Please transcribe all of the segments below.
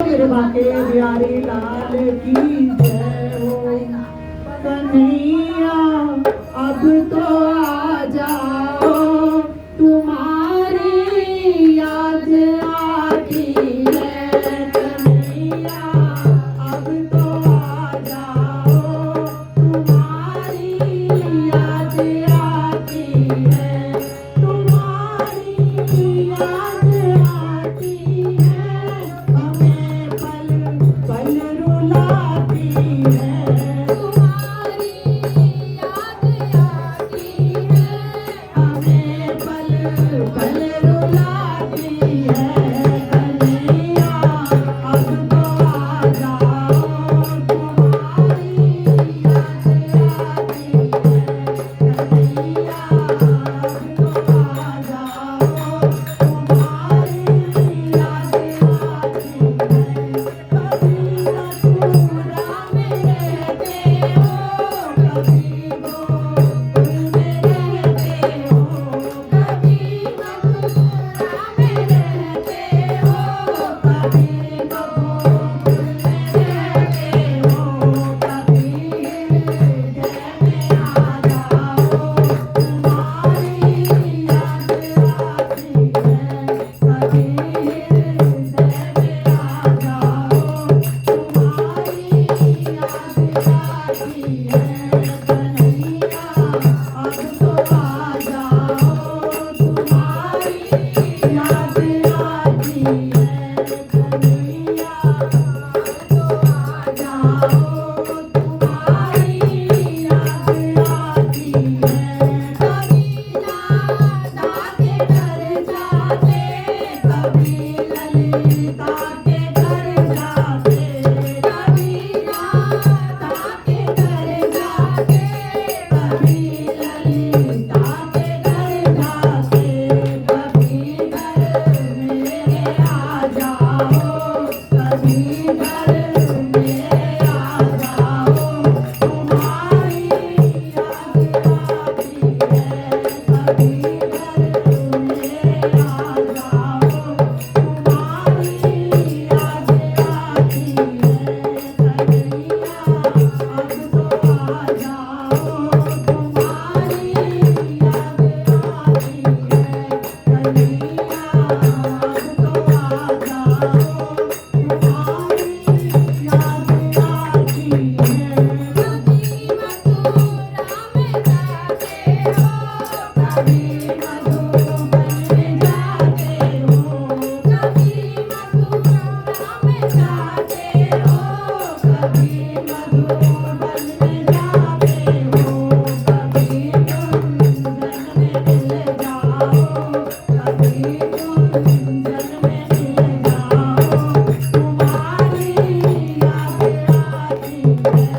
कृपा के बिहारी लाल की जय हो। कन्हैया अब तो आ जाओ, तुम्हारी याद आती है। कन्हैया अब तो आ जाओ, तुम्हारी याद आती है। तुम्हारी याद आती है, हमें पल पल रुलाती है। तुम्हारी याद आती है, हमें पल पल रुलाती है। कन्हैया अब तो आ जाओ, तुम्हारी याद आती है। कन्हैया अब तो आ जाओ, तुम्हारी याद आती है। कभी मथुरा में रहते हो, कभी गोकुल में रहते हो। कभी मथुरा में रहते हो, कभी गोकुल में रहते हो। कभी हृदय में आ जाओ, तुम्हारी याद आती है। कभी हृदय में आ जाओ, तुम्हारी याद आती है। कन्हैया अब तो आ जाओ, तुम्हारी याद आती है। कन्हैया अब तो आ जाओ, तुम्हारी याद आती है। कभी राधा के घर जाते, कभी ललिता के घर जाते। कभी राधा के घर जाते, कभी ललिता के घर जाते। कभी घर मेरे आ जाओ, कभी घर मेरे आ जाओ, तुम्हारी याद आती है। कभी घर मेरे आ जाओ, तुम्हारी याद आती है। कन्हैया अब तो आ जाओ, तुम्हारी याद आती है। कन्हैया अब तो आ जाओ, तुम्हारी याद आती है। कभी मथुरा में जाते हो, कभी मधुबन में जाते हो। कभी मथुरा में जाते हो, कभी मधुबन में जाते हो। कभी कुंजन में मिल जाओ, कभी कुंजन में मिल जाओ, तुम्हारी याद आती है।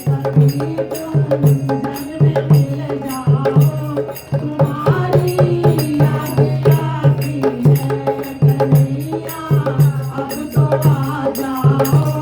कभी कुंजन में मिल जाओ, तुम्हारी याद आती है। कन्हैया अब तो आ जाओ,